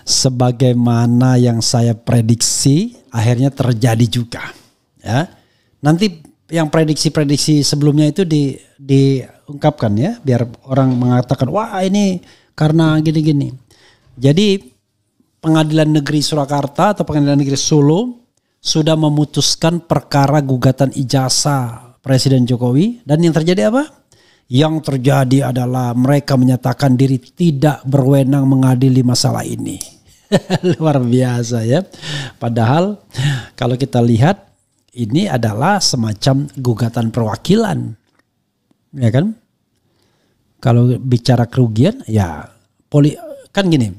sebagaimana yang saya prediksi akhirnya terjadi juga. Ya, nanti yang prediksi-prediksi sebelumnya itu diungkapkan ya, biar orang mengatakan wah ini karena gini-gini. Jadi Pengadilan Negeri Surakarta atau Pengadilan Negeri Solo sudah memutuskan perkara gugatan ijazah Presiden Jokowi, dan yang terjadi apa? Yang terjadi adalah mereka menyatakan diri tidak berwenang mengadili masalah ini. Luar biasa ya. Padahal kalau kita lihat ini adalah semacam gugatan perwakilan. Ya kan? Kalau bicara kerugian ya kan gini.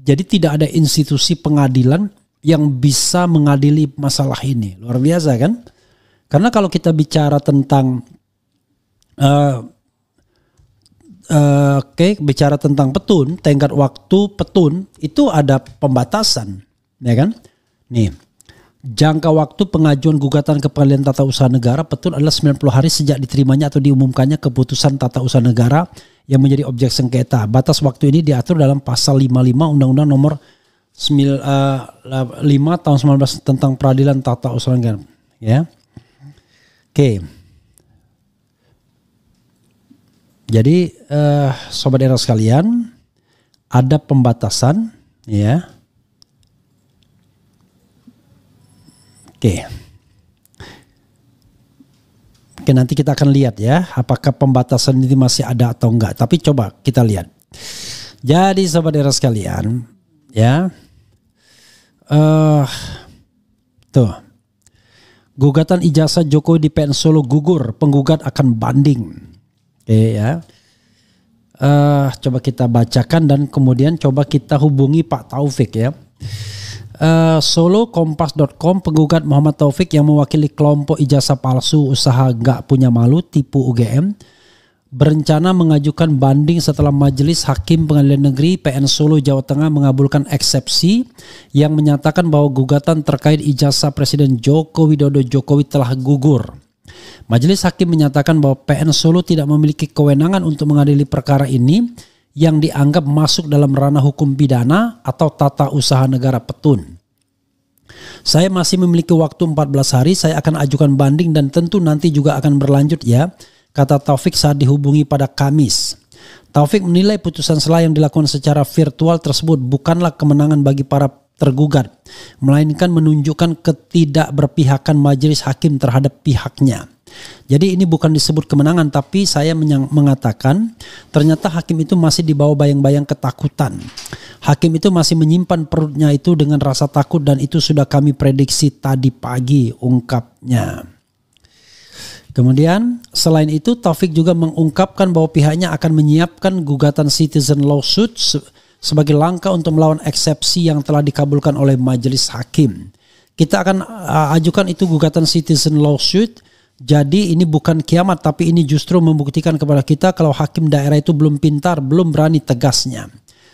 Jadi tidak ada institusi pengadilan yang bisa mengadili masalah ini. Luar biasa kan? Karena kalau kita bicara tentang bicara tentang petun, tenggat waktu petun itu ada pembatasan, ya kan? Nih, jangka waktu pengajuan gugatan ke Pengadilan Tata Usaha Negara petun adalah 90 hari sejak diterimanya atau diumumkannya keputusan Tata Usaha Negara yang menjadi objek sengketa. Batas waktu ini diatur dalam pasal 55 Undang-Undang Nomor 5 tahun 19 tentang Peradilan Tata Usaha Negara. Ya. Oke. Jadi sobat era sekalian, ada pembatasan ya. Oke. Oke, nanti kita akan lihat ya apakah pembatasan ini masih ada atau enggak. Tapi coba kita lihat. Jadi sobat era sekalian ya. Tuh. Gugatan ijazah Jokowi di PN Solo gugur, penggugat akan banding. Oke ya. Coba kita bacakan dan kemudian coba kita hubungi Pak Taufik ya. Solo kompas.com, penggugat Muhammad Taufik yang mewakili kelompok ijazah palsu usaha nggak punya malu tipu UGM berencana mengajukan banding setelah Majelis Hakim Pengadilan Negeri PN Solo Jawa Tengah mengabulkan eksepsi yang menyatakan bahwa gugatan terkait ijazah Presiden Joko Widodo Jokowi telah gugur. Majelis Hakim menyatakan bahwa PN Solo tidak memiliki kewenangan untuk mengadili perkara ini yang dianggap masuk dalam ranah hukum pidana atau tata usaha negara petun. Saya masih memiliki waktu 14 hari, saya akan ajukan banding dan tentu nanti juga akan berlanjut ya, kata Taufik saat dihubungi pada Kamis. Taufik menilai putusan sela yang dilakukan secara virtual tersebut bukanlah kemenangan bagi para tergugat, melainkan menunjukkan ketidakberpihakan majelis hakim terhadap pihaknya. Jadi ini bukan disebut kemenangan, tapi saya mengatakan ternyata hakim itu masih dibawa bayang-bayang ketakutan. Hakim itu masih menyimpan perutnya itu dengan rasa takut dan itu sudah kami prediksi tadi pagi, ungkapnya. Kemudian selain itu Taufik juga mengungkapkan bahwa pihaknya akan menyiapkan gugatan citizen lawsuit sebagai langkah untuk melawan eksepsi yang telah dikabulkan oleh majelis hakim. Kita akan ajukan itu gugatan citizen lawsuit. Jadi ini bukan kiamat, tapi ini justru membuktikan kepada kita kalau hakim daerah itu belum pintar, belum berani, tegasnya.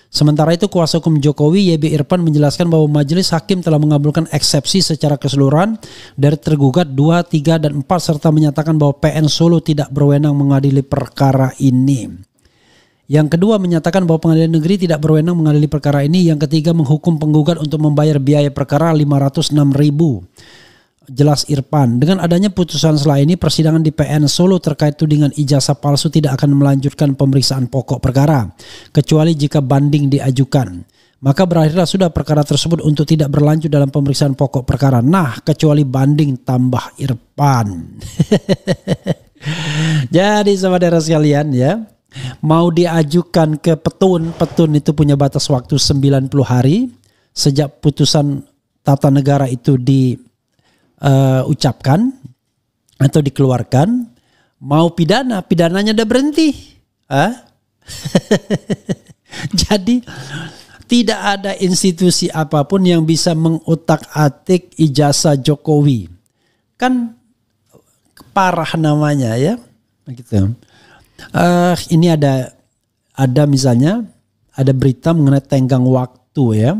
Sementara itu kuasa hukum Jokowi YB Irfan menjelaskan bahwa majelis hakim telah mengabulkan eksepsi secara keseluruhan dari tergugat 2, 3, dan 4 serta menyatakan bahwa PN Solo tidak berwenang mengadili perkara ini. Yang kedua menyatakan bahwa Pengadilan Negeri tidak berwenang mengadili perkara ini. Yang ketiga menghukum penggugat untuk membayar biaya perkara 506.000. Jelas Irfan, dengan adanya putusan sela ini persidangan di PN Solo terkait tudingan ijazah palsu tidak akan melanjutkan pemeriksaan pokok perkara kecuali jika banding diajukan. Maka berakhirlah sudah perkara tersebut untuk tidak berlanjut dalam pemeriksaan pokok perkara. Nah, kecuali banding, tambah Irfan. Jadi saudara sekalian ya, mau diajukan ke petun itu punya batas waktu 90 hari sejak putusan tata negara itu ucapkan atau dikeluarkan. Mau pidananya udah berhenti. Jadi tidak ada institusi apapun yang bisa mengutak-atik ijazah Jokowi. Kan parah namanya ya. Gitu. Ini ada misalnya ada berita mengenai tenggang waktu ya.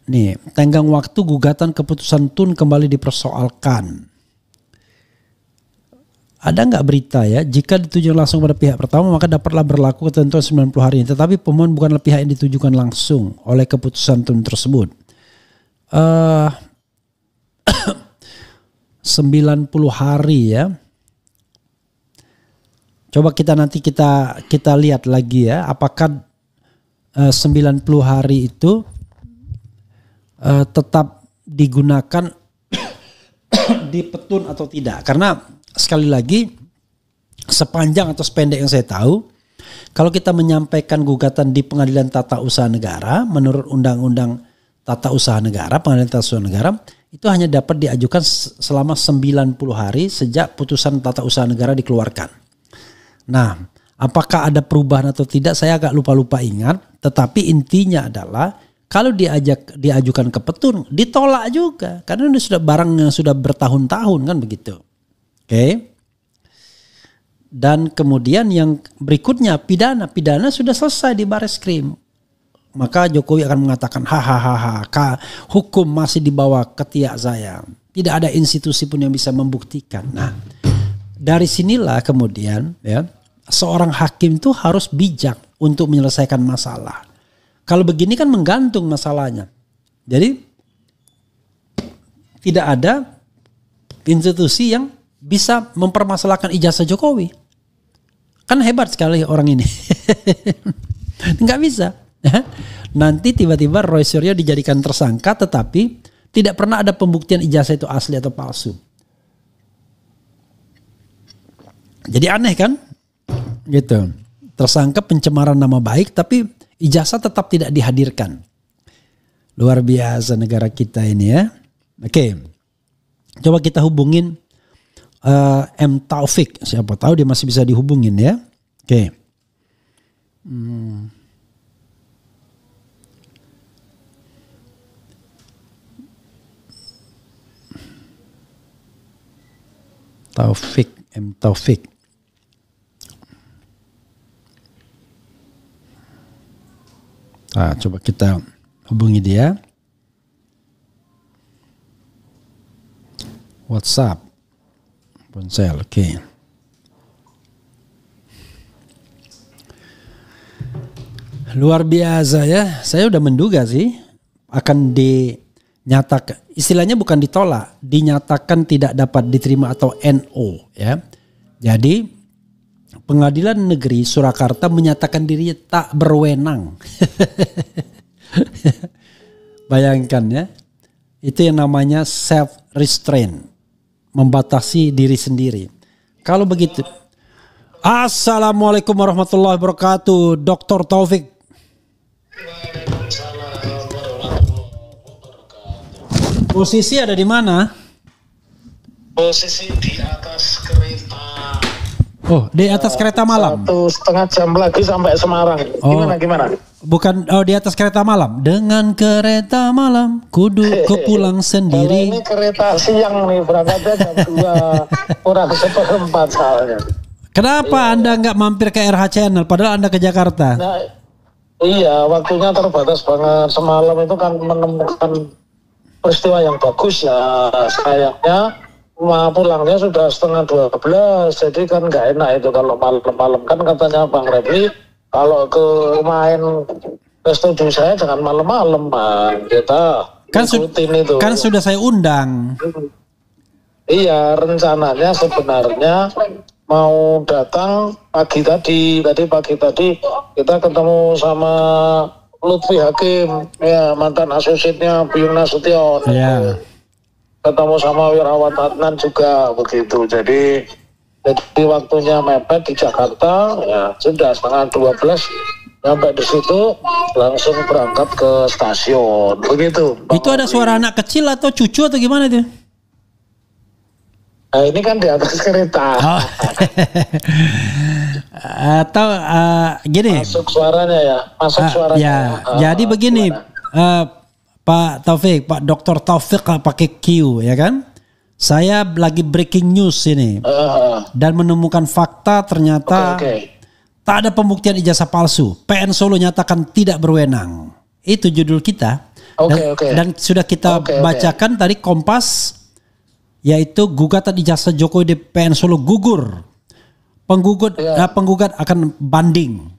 Nih, tenggang waktu gugatan keputusan TUN kembali dipersoalkan. ada nggak berita ya, jika ditujukan langsung pada pihak pertama maka dapatlah berlaku ketentuan 90 hari ini. Tetapi pemohon bukanlah pihak yang ditujukan langsung oleh keputusan tersebut. 90 hari ya. Coba nanti kita lihat lagi ya, apakah 90 hari itu tetap digunakan di petun atau tidak. Karena sekali lagi, sepanjang atau sependek yang saya tahu, kalau kita menyampaikan gugatan di Pengadilan Tata Usaha Negara menurut Undang-Undang Tata Usaha Negara, Pengadilan Tata Usaha Negara itu hanya dapat diajukan selama 90 hari sejak putusan Tata Usaha Negara dikeluarkan. Nah, apakah ada perubahan atau tidak saya agak lupa ingat, tetapi intinya adalah kalau diajukan ke petun ditolak juga karena ini sudah barang yang sudah bertahun-tahun kan begitu. Oke. Dan kemudian yang berikutnya pidana sudah selesai di Bareskrim. Maka Jokowi akan mengatakan hukum masih di bawah ketiak saya. Tidak ada institusi pun yang bisa membuktikan. Nah, dari sinilah kemudian ya seorang hakim itu harus bijak untuk menyelesaikan masalah. Kalau begini kan menggantung masalahnya. Jadi tidak ada institusi yang bisa mempermasalahkan ijazah Jokowi. Kan hebat sekali orang ini. Nggak bisa. Nanti tiba-tiba Roy Suryo dijadikan tersangka tetapi tidak pernah ada pembuktian ijazah itu asli atau palsu. Jadi aneh kan? Gitu. Tersangka pencemaran nama baik tapi ijazah tetap tidak dihadirkan. Luar biasa negara kita ini ya. Oke. Coba kita hubungin M. Taufik. Siapa tahu dia masih bisa dihubungin ya. Oke. Taufik, M. Taufik. Nah, coba kita hubungi dia. WhatsApp. Ponsel, oke. Luar biasa ya. Saya udah menduga sih akan dinyatakan, istilahnya bukan ditolak, dinyatakan tidak dapat diterima atau NO ya. Jadi Pengadilan Negeri Surakarta menyatakan dirinya tak berwenang. Bayangkan ya. Itu yang namanya self restraint. Membatasi diri sendiri. Kalau begitu. Assalamualaikum warahmatullahi wabarakatuh. Dr. Taufik. Posisi ada di mana? Posisi di atas kereta. Oh, di atas kereta malam. 1,5 jam lagi sampai Semarang. Gimana? Bukan, di atas kereta malam. Dengan kereta malam, kudu kepulang sendiri. Kalau ini kereta siang nih, berangkatnya jam 2 kurang 1/4 soalnya. Kenapa Anda nggak mampir ke RH Channel, padahal Anda ke Jakarta? Nah, iya, waktunya terbatas banget. Semalam itu kan menemukan peristiwa yang bagus ya. Sayangnya pulangnya sudah 11:30, jadi kan nggak enak itu kalau malam-malam. Kan katanya Bang Refli, kalau ke main ke studio saya jangan malam-malam, Bang. Kita ikutin itu. Kan sudah saya undang. Iya, rencananya sebenarnya mau datang pagi tadi kita ketemu sama Lutfi Hakim, ya mantan asosiatnya Biyung Nasution. Iya. Ketemu sama Wirawan Adnan juga begitu. Jadi waktunya mepet di Jakarta, ya sudah 11:30 sampai di situ langsung berangkat ke stasiun. Begitu. Itu ada suara anak kecil atau cucu atau gimana itu? Nah, ini kan di atas kereta. Oh. Atau gini. Masuk suaranya ya. Ya, jadi begini. Pak Taufik, Pak Dr. Taufik pakai Q ya kan? Saya lagi breaking news ini dan menemukan fakta ternyata tak ada pembuktian ijazah palsu. PN Solo nyatakan tidak berwenang. Itu judul kita. Dan sudah kita bacakan tadi Kompas yaitu gugatan ijazah Jokowi di PN Solo gugur. Penggugat akan banding.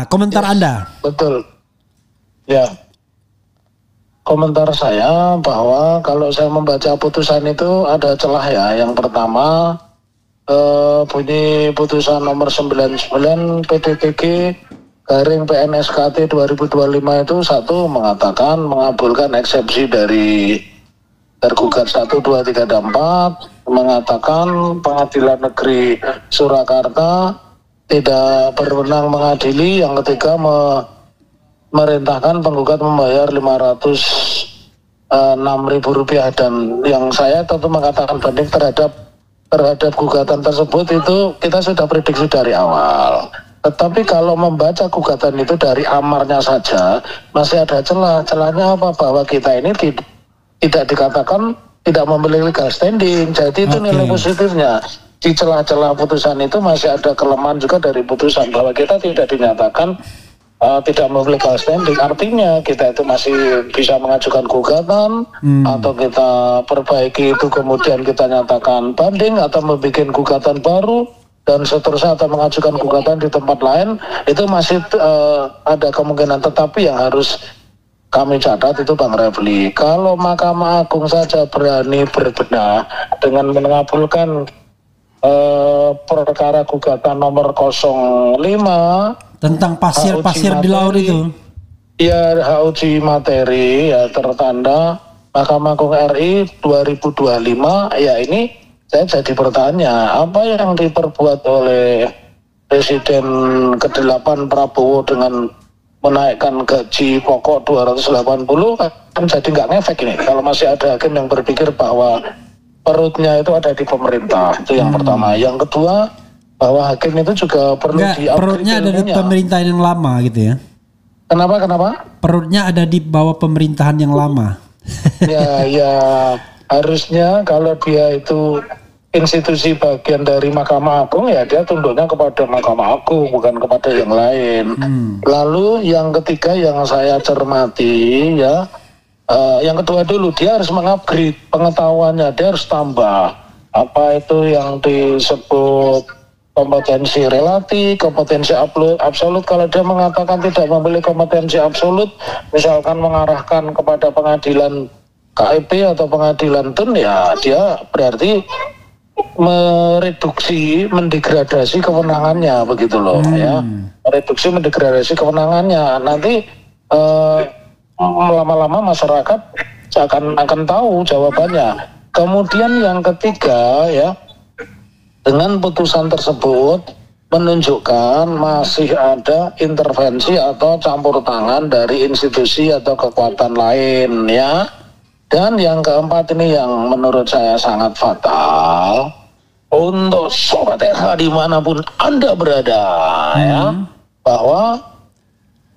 Komentar Anda? Betul. Ya. Komentar saya bahwa kalau saya membaca putusan itu ada celah ya. Yang pertama bunyi putusan nomor 99 PDTG garing PNSKT 2025 itu satu mengatakan mengabulkan eksepsi dari tergugat 1, 2, 3, dan 4, mengatakan Pengadilan Negeri Surakarta tidak berwenang mengadili. Yang ketiga merintahkan penggugat membayar Rp506.000, dan yang saya tentu mengatakan banding terhadap gugatan tersebut itu kita sudah prediksi dari awal. Tetapi kalau membaca gugatan itu dari amarnya saja masih ada celahnya apa, bahwa kita ini tidak dikatakan tidak memiliki legal standing. Jadi itu nilai positifnya. Di celah-celah putusan itu masih ada kelemahan juga dari putusan bahwa kita tidak dinyatakan tidak memiliki legal standing. Artinya kita itu masih bisa mengajukan gugatan atau kita perbaiki itu kemudian kita nyatakan banding atau membuat gugatan baru dan seterusnya, atau mengajukan gugatan di tempat lain. Itu masih ada kemungkinan. Tetapi yang harus kami catat itu Bang Refli, kalau Mahkamah Agung saja berani berbenah dengan mengabulkan perkara gugatan nomor 05 tentang pasir di laut itu. Ya, hak uji materi ya tertanda Mahkamah Agung RI 2025. Ya, ini saya jadi bertanya, apa yang diperbuat oleh Presiden ke-8 Prabowo dengan menaikkan gaji pokok 280 kan jadi nggak ngefek ini. Kalau masih ada hakim yang berpikir bahwa perutnya itu ada di pemerintah, itu yang pertama. Yang kedua, bahwa hakim itu juga perlu perutnya ada di pemerintahan yang lama gitu ya. Kenapa? Perutnya ada di bawah pemerintahan yang lama. Ya harusnya kalau dia itu institusi bagian dari Mahkamah Agung, ya dia tunduknya kepada Mahkamah Agung, bukan kepada yang lain. Lalu yang ketiga yang saya cermati ya, yang kedua dulu, dia harus mengupgrade pengetahuannya, dia harus tambah apa itu yang disebut kompetensi relatif, kompetensi absolut. Kalau dia mengatakan tidak memiliki kompetensi absolut, misalkan mengarahkan kepada pengadilan KIP atau pengadilan TUN, ya dia berarti mendegradasi kewenangannya, begitu loh ya. Mendegradasi kewenangannya. Nanti lama-lama masyarakat akan tahu jawabannya. Kemudian yang ketiga ya, dengan putusan tersebut menunjukkan masih ada intervensi atau campur tangan dari institusi atau kekuatan lain ya. Dan yang keempat ini yang menurut saya sangat fatal untuk Sobat RH dimanapun Anda berada ya, bahwa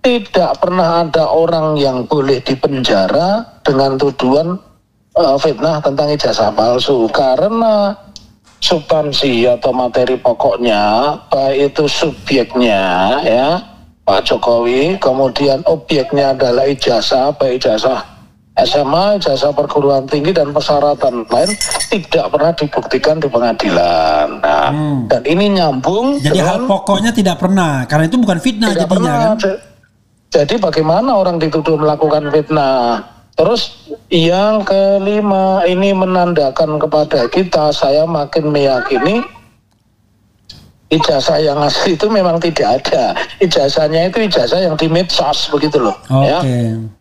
tidak pernah ada orang yang boleh dipenjara dengan tuduhan fitnah tentang ijazah palsu, karena substansi atau materi pokoknya, baik itu subjeknya ya Pak Jokowi, kemudian objeknya adalah ijazah, baik ijazah SMA, ijazah perguruan tinggi dan persyaratan lain, tidak pernah dibuktikan di pengadilan. Nah, dan ini nyambung. Jadi hal pokoknya tidak pernah, karena itu bukan fitnah jadinya kan. Jadi bagaimana orang dituduh melakukan fitnah? Terus yang kelima, ini menandakan kepada kita, saya makin meyakini ijazah yang asli itu memang tidak ada. Ijazahnya itu ijazah yang di medsos, begitu loh. Ya.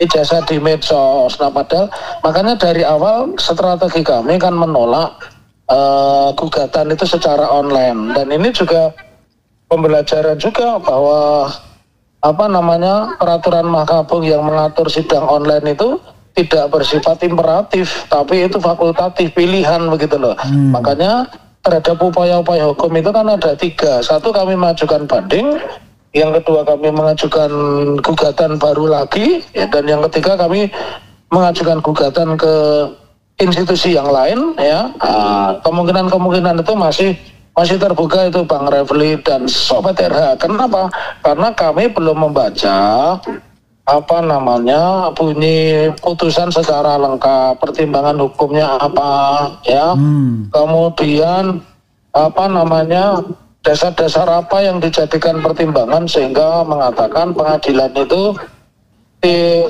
Ijazah di medsos. Nah, padahal makanya dari awal strategi kami kan menolak gugatan itu secara online. Dan ini juga pembelajaran juga bahwa peraturan Mahkamah Agung yang mengatur sidang online itu tidak bersifat imperatif, tapi itu fakultatif, pilihan, begitu loh. Makanya terhadap upaya-upaya hukum itu kan ada 3. Satu, kami mengajukan banding. Yang kedua, kami mengajukan gugatan baru lagi. Ya, dan yang ketiga, kami mengajukan gugatan ke institusi yang lain. Ya, kemungkinan-kemungkinan itu masih terbuka itu Bang Refli dan Sobat RH. Kenapa? Karena kami belum membaca apa namanya, bunyi putusan secara lengkap, pertimbangan hukumnya apa, ya. Kemudian apa namanya, dasar-dasar apa yang dijadikan pertimbangan sehingga mengatakan pengadilan itu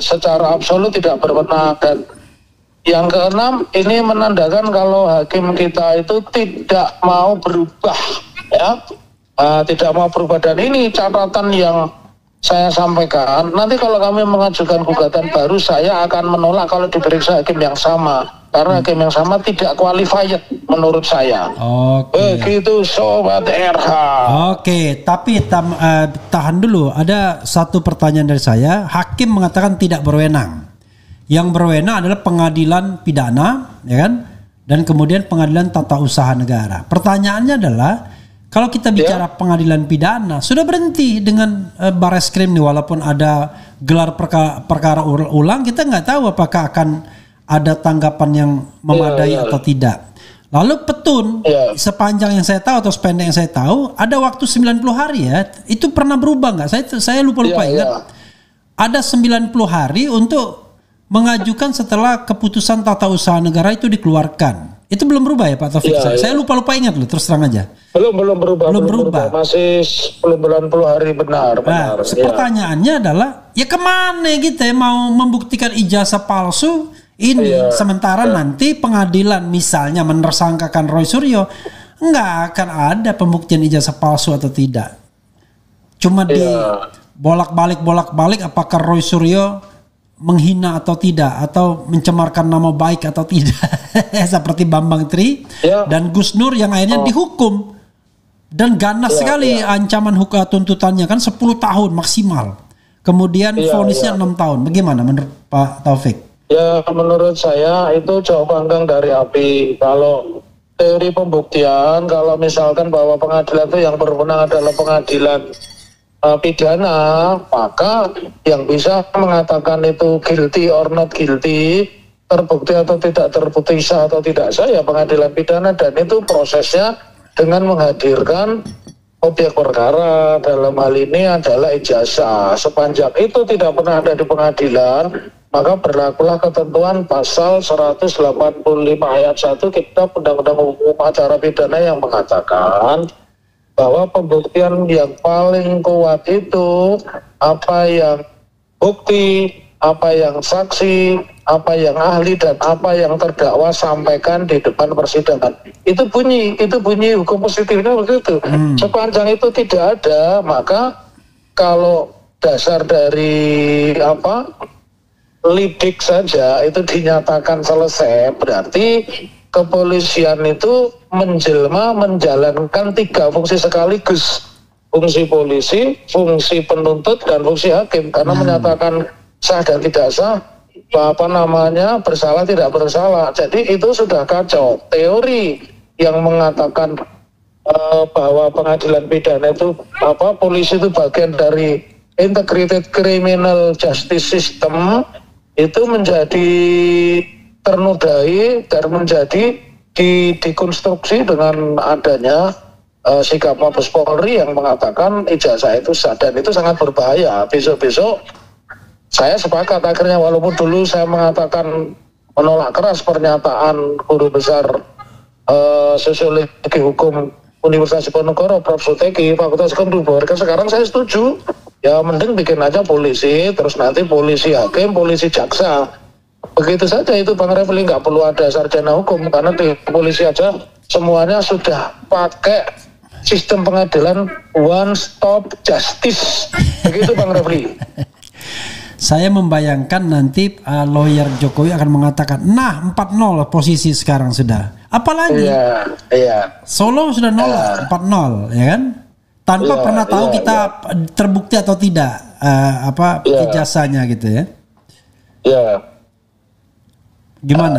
secara absolut tidak berwenang. Dan yang keenam, ini menandakan kalau hakim kita itu tidak mau berubah, ya. Tidak mau berubah. Dan ini catatan yang saya sampaikan, nanti kalau kami mengajukan gugatan baru, saya akan menolak kalau diperiksa hakim yang sama, karena hakim yang sama tidak qualified menurut saya. Oke. Begitu Sobat RH. Oke, tapi tahan dulu. Ada satu pertanyaan dari saya. Hakim mengatakan tidak berwenang. Yang berwenang adalah pengadilan pidana, ya kan? Dan kemudian pengadilan tata usaha negara. Pertanyaannya adalah, kalau kita bicara pengadilan pidana, sudah berhenti dengan Bareskrim nih, walaupun ada gelar perkara ulang, kita nggak tahu apakah akan ada tanggapan yang memadai atau tidak. Lalu Petun, sepanjang yang saya tahu atau sependek yang saya tahu, ada waktu 90 hari ya. Itu pernah berubah nggak? Saya lupa-lupa ingat. Ada 90 hari untuk mengajukan setelah keputusan tata usaha negara itu dikeluarkan. Itu belum berubah ya Pak Taufik? Saya lupa-lupa ingat loh, terus terang aja. Belum berubah. Masih 90 hari benar. Pertanyaannya adalah, ya kemana kita mau membuktikan ijazah palsu ini, sementara nanti pengadilan misalnya menersangkakan Roy Suryo, nggak akan ada pembuktian ijazah palsu atau tidak. Cuma di bolak-balik apakah Roy Suryo menghina atau tidak, atau mencemarkan nama baik atau tidak, seperti Bambang Tri dan Gus Nur yang akhirnya dihukum dan ganas sekali ancaman hukum tuntutannya kan 10 tahun maksimal, kemudian vonisnya 6 tahun. Bagaimana menurut Pak Taufik? Ya, menurut saya itu jauh panggang dari api. Kalau teori pembuktian, kalau misalkan bahwa pengadilan itu yang berwenang adalah pengadilan pidana, maka yang bisa mengatakan itu guilty or not guilty, terbukti atau tidak terbukti, sah atau tidak sah, ya pengadilan pidana. Dan itu prosesnya dengan menghadirkan objek perkara, dalam hal ini adalah ijazah. Sepanjang itu tidak pernah ada di pengadilan, maka berlakulah ketentuan pasal 185 ayat 1 Kitab Undang-Undang Hukum Acara Pidana yang mengatakan bahwa pembuktian yang paling kuat itu apa yang bukti, apa yang saksi, apa yang ahli, dan apa yang terdakwa sampaikan di depan persidangan. Itu bunyi hukum positifnya begitu. Sepanjang itu tidak ada, maka kalau dasar dari lidik saja itu dinyatakan selesai, berarti kepolisian itu menjalankan 3 fungsi sekaligus. Fungsi polisi, fungsi penuntut, dan fungsi hakim. Karena menyatakan sah dan tidak sah, bersalah tidak bersalah. Jadi itu sudah kacau. Teori yang mengatakan bahwa pengadilan pidana itu polisi itu bagian dari integrated criminal justice system, itu menjadi ternodai dan menjadi dikonstruksi dengan adanya sikap Mabes Polri yang mengatakan ijazah itu sah, dan itu sangat berbahaya. Besok-besok saya sepakat akhirnya, walaupun dulu saya mengatakan menolak keras pernyataan guru besar sosiologi hukum Universitas Diponegoro, Prof. Suteki, Fakultas Hukum Keluarga, sekarang saya setuju. Ya mending bikin aja polisi, terus nanti polisi hakim, polisi jaksa. Begitu saja itu Bang Refli, nggak perlu ada sarjana hukum, karena di polisi aja semuanya sudah pakai sistem pengadilan one stop justice. Begitu Bang Refli. Saya membayangkan nanti lawyer Jokowi akan mengatakan, nah 4-0 posisi sekarang sudah. Apalagi Solo sudah 4-0, ya kan? Tanpa pernah tahu kita terbukti atau tidak ijazahnya gitu ya. Gimana?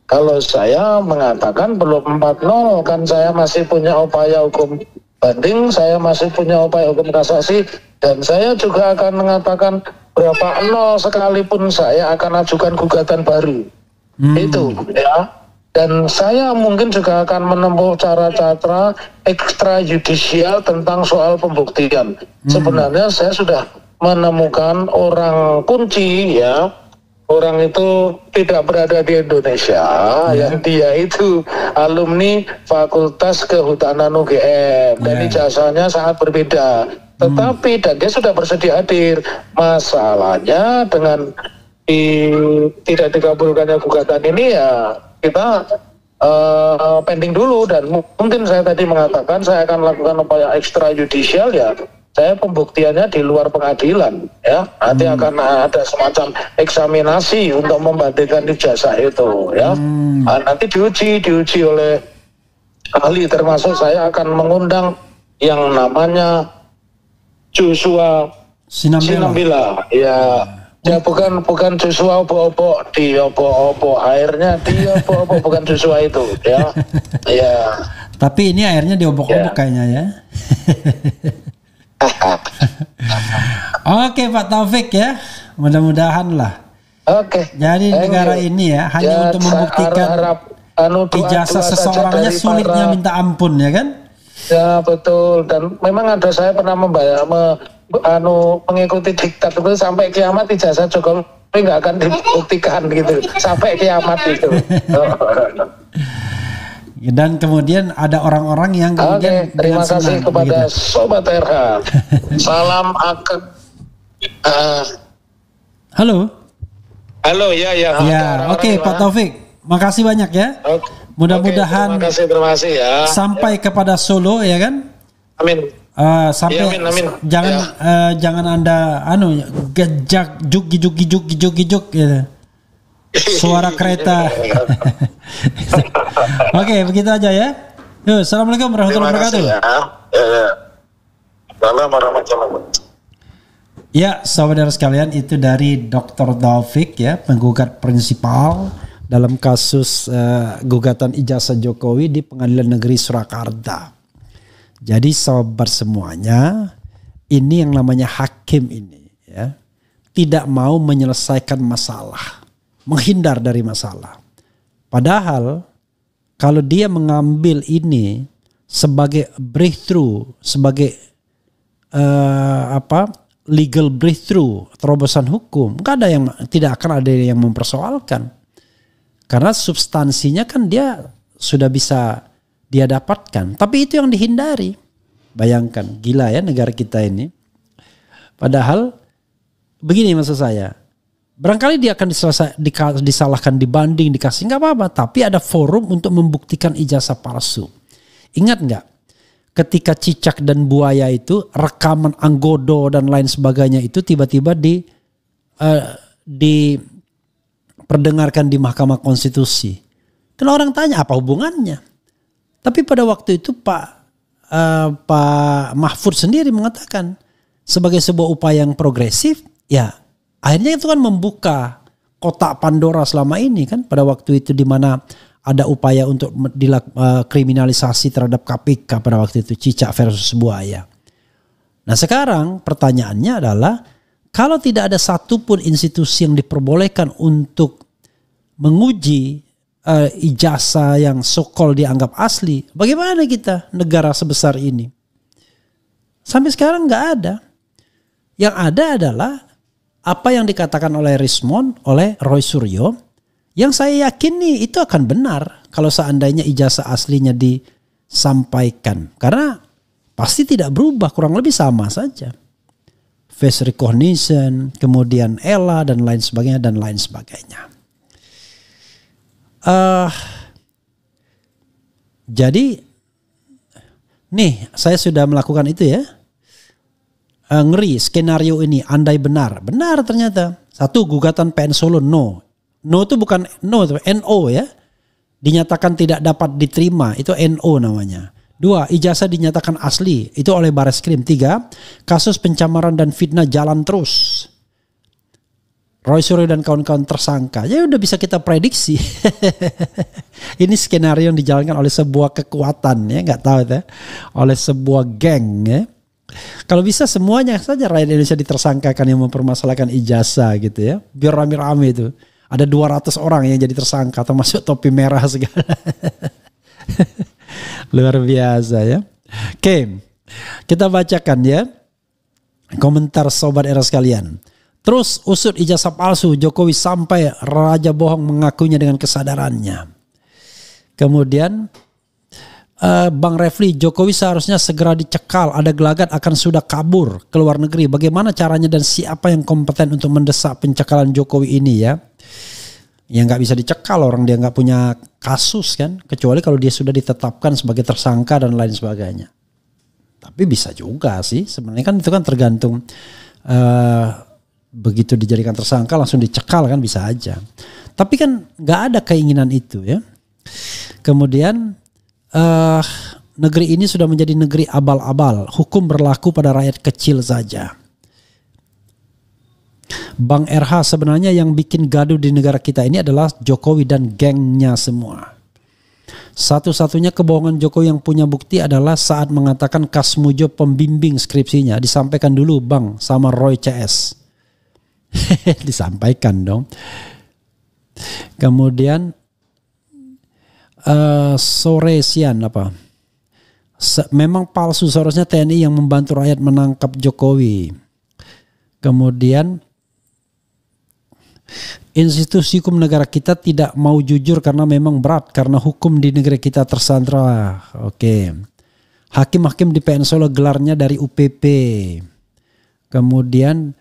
Kalau saya mengatakan belum 4-0, kan saya masih punya upaya hukum banding, saya masih punya upaya hukum kasasi, dan saya juga akan mengatakan berapa 0 sekalipun saya akan ajukan gugatan baru. Itu ya. Dan saya mungkin juga akan menempuh cara-cara ekstrajudisial tentang soal pembuktian. Sebenarnya saya sudah menemukan orang kunci ya, orang itu tidak berada di Indonesia, yang dia itu alumni Fakultas Kehutanan UGM dan ijazahnya sangat berbeda. Tetapi dan dia sudah bersedia hadir. Masalahnya dengan tidak dikabulkannya gugatan ini ya kita pending dulu, dan mungkin saya tadi mengatakan saya akan lakukan upaya ekstrajudisial ya. Saya pembuktiannya di luar pengadilan ya, nanti akan ada semacam eksaminasi untuk membandingkan ijazah itu ya. Nanti diuji oleh ahli, termasuk saya akan mengundang yang namanya Joshua Sinambela ya. Ya bukan Joshua opo-opo di opo-opo, airnya di opo-opo, bukan Joshua itu ya. Ya. Tapi ini airnya di obok-obok kayaknya ya. Oke Pak Taufik ya, mudah-mudahan lah. Oke. Jadi negara ini ya hanya untuk membuktikan ijazah seseorangnya sulitnya minta ampun ya kan? Ya betul, dan memang ada, saya pernah mengikuti diktat itu sampai kiamat ijazah Jokowi nggak akan dibuktikan gitu sampai kiamat itu. Dan kemudian ada orang-orang yang kemudian terima kasih kepada begitu. Sobat RH. Salam akan. Halo. Ya. Ya, oke Pak Taufik, makasih banyak ya. Mudah-mudahan terima kasih ya. Sampai kepada Solo ya kan. Amin. Sampai amin. Jangan Anda gejak juk gitu. Suara kereta. Oke, begitu aja ya. Yuk, assalamualaikum warahmatullahi wabarakatuh. Ya, saudara sekalian, itu dari Dr. Taufik ya, penggugat prinsipal dalam kasus gugatan ijazah Jokowi di Pengadilan Negeri Surakarta. Jadi sahabat semuanya, ini yang namanya hakim ini ya, tidak mau menyelesaikan masalah, menghindar dari masalah. Padahal kalau dia mengambil ini sebagai breakthrough, sebagai legal breakthrough, terobosan hukum, tidak akan ada yang mempersoalkan. Karena substansinya kan dia sudah bisa dia dapatkan. Tapi itu yang dihindari. Bayangkan, gila ya negara kita ini. Padahal begini maksud saya. Barangkali dia akan disalahkan, dibanding, dikasih, nggak apa-apa. Tapi ada forum untuk membuktikan ijazah palsu. Ingat nggak? Ketika cicak dan buaya itu, rekaman Anggodo dan lain sebagainya itu tiba-tiba diperdengarkan di Mahkamah Konstitusi. Dan orang tanya apa hubungannya? Tapi pada waktu itu Pak Mahfud sendiri mengatakan sebagai sebuah upaya yang progresif, ya akhirnya itu kan membuka kotak Pandora selama ini kan, pada waktu itu di mana ada upaya untuk kriminalisasi terhadap KPK pada waktu itu, cicak versus buaya. Nah sekarang pertanyaannya adalah, kalau tidak ada satupun institusi yang diperbolehkan untuk menguji ijazah yang so-called dianggap asli, bagaimana kita negara sebesar ini? Sampai sekarang nggak ada. Yang ada adalah apa yang dikatakan oleh Rismond, oleh Roy Suryo, yang saya yakini itu akan benar kalau seandainya ijazah aslinya disampaikan. Karena pasti tidak berubah, kurang lebih sama saja. Face recognition, kemudian ELA dan lain sebagainya dan lain sebagainya. Jadi nih saya sudah melakukan itu ya. Ngeri skenario ini, andai benar ternyata. Satu, gugatan PN Solo no itu bukan no, itu NO ya, dinyatakan tidak dapat diterima, itu NO namanya. 2, ijazah dinyatakan asli, itu oleh Bareskrim. 3, kasus pencemaran dan fitnah jalan terus, Roy Suryo dan kawan-kawan tersangka. Ya udah bisa kita prediksi. Ini skenario yang dijalankan oleh sebuah kekuatan ya, nggak tahu ya, oleh sebuah geng ya. Kalau bisa semuanya saja rakyat Indonesia ditersangkakan yang mempermasalahkan ijazah gitu ya. Biar rame-rame itu. Ada 200 orang yang jadi tersangka termasuk topi merah segala. Luar biasa ya. Oke, kita bacakan ya. Komentar sobat era sekalian. Terus usut ijazah palsu Jokowi sampai raja bohong mengakuinya dengan kesadarannya. Kemudian Bang Refli, Jokowi seharusnya segera dicekal, ada gelagat akan sudah kabur ke luar negeri. Bagaimana caranya dan siapa yang kompeten untuk mendesak pencekalan Jokowi ini ya? Ya nggak bisa dicekal, orang dia nggak punya kasus kan, kecuali kalau dia sudah ditetapkan sebagai tersangka dan lain sebagainya. Tapi bisa juga sih, sebenarnya kan itu kan tergantung begitu dijadikan tersangka langsung dicekal kan bisa aja. Tapi kan nggak ada keinginan itu ya. Kemudian negeri ini sudah menjadi negeri abal-abal, hukum berlaku pada rakyat kecil saja. Bang RH, sebenarnya yang bikin gaduh di negara kita ini adalah Jokowi dan gengnya semua. Satu-satunya kebohongan Jokowi yang punya bukti adalah saat mengatakan Kasmujo pembimbing skripsinya. Disampaikan dulu Bang sama Roy CS. Disampaikan dong. Kemudian sore sian apa? Memang palsu, seharusnya TNI yang membantu rakyat menangkap Jokowi. Kemudian institusi hukum negara kita tidak mau jujur karena memang berat, karena hukum di negeri kita tersandra. Oke. Hakim-hakim di PN Solo gelarnya dari UPP. Kemudian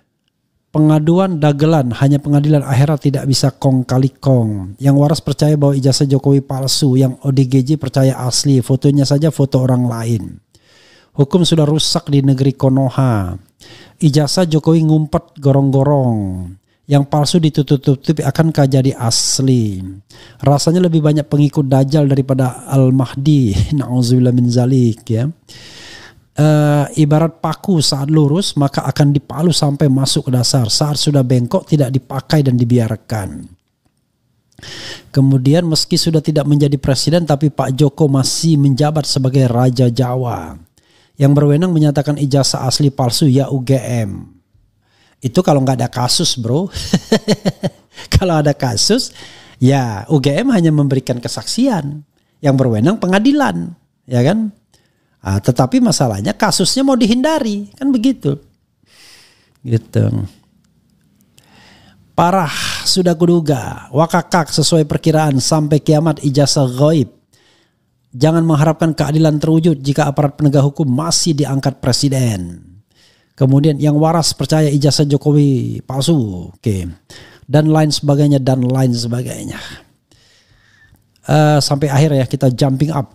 pengaduan dagelan, hanya pengadilan akhirat tidak bisa kong kali kong. Yang waras percaya bahwa ijazah Jokowi palsu, yang ODGJ percaya asli, fotonya saja foto orang lain. Hukum sudah rusak di negeri Konoha. Ijazah Jokowi ngumpet gorong-gorong. Yang palsu ditutup-tutupi akankah jadi asli? Rasanya lebih banyak pengikut Dajjal daripada Al-Mahdi. Na'udzubillah min zalik ya. Ibarat paku saat lurus maka akan dipalu sampai masuk ke dasar. Saat sudah bengkok tidak dipakai dan dibiarkan. Kemudian meski sudah tidak menjadi presiden tapi Pak Joko masih menjabat sebagai Raja Jawa. Yang berwenang menyatakan ijazah asli palsu ya UGM. Itu kalau nggak ada kasus bro. Kalau ada kasus ya UGM hanya memberikan kesaksian. Yang berwenang pengadilan ya kan. Tetapi masalahnya kasusnya mau dihindari kan begitu. Gitu. Parah sudah kuduga. Wakakak sesuai perkiraan sampai kiamat ijazah ghaib. Jangan mengharapkan keadilan terwujud jika aparat penegak hukum masih diangkat presiden. Kemudian yang waras percaya ijazah Jokowi palsu. Oke. Dan lain sebagainya dan lain sebagainya. Sampai akhir ya kita jumping up.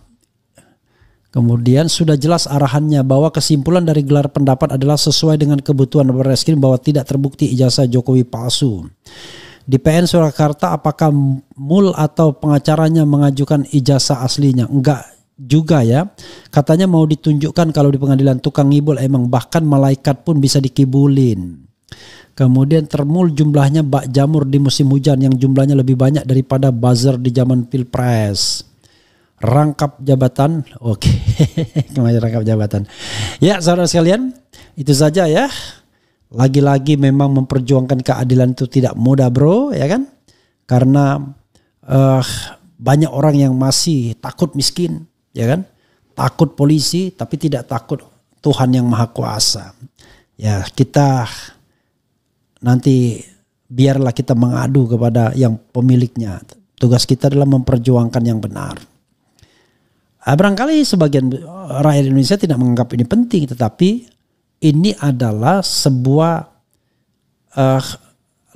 Kemudian sudah jelas arahannya bahwa kesimpulan dari gelar pendapat adalah sesuai dengan kebutuhan Barreskrim bahwa tidak terbukti ijazah Jokowi palsu. Di PN Surakarta apakah MUL atau pengacaranya mengajukan ijazah aslinya? Enggak juga ya. Katanya mau ditunjukkan kalau di pengadilan tukang ngibul emang, bahkan malaikat pun bisa dikibulin. Kemudian termul jumlahnya bak jamur di musim hujan yang jumlahnya lebih banyak daripada buzzer di zaman pilpres. Rangkap jabatan. Oke. Kemarin rangkap jabatan. Ya saudara sekalian, itu saja ya. Lagi-lagi memang memperjuangkan keadilan itu tidak mudah bro ya kan. Karena banyak orang yang masih takut miskin ya kan. Takut polisi tapi tidak takut Tuhan yang Maha Kuasa. Ya kita nanti biarlah kita mengadu kepada yang pemiliknya. Tugas kita adalah memperjuangkan yang benar. Barangkali sebagian rakyat Indonesia tidak menganggap ini penting, tetapi ini adalah sebuah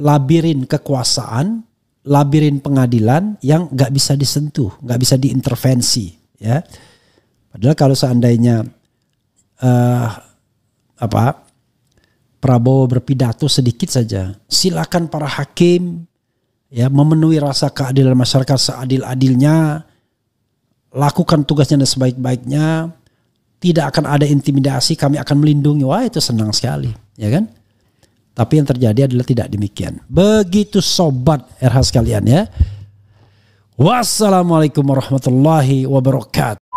labirin kekuasaan, labirin pengadilan yang nggak bisa disentuh, nggak bisa diintervensi. Ya, padahal kalau seandainya Prabowo berpidato sedikit saja, silakan para hakim ya memenuhi rasa keadilan masyarakat seadil-adilnya. Lakukan tugasnya dengan sebaik-baiknya, tidak akan ada intimidasi, kami akan melindungi. Wah itu senang sekali ya kan. Tapi yang terjadi adalah tidak demikian. Begitu sobat RH sekalian ya. Wassalamualaikum warahmatullahi wabarakatuh.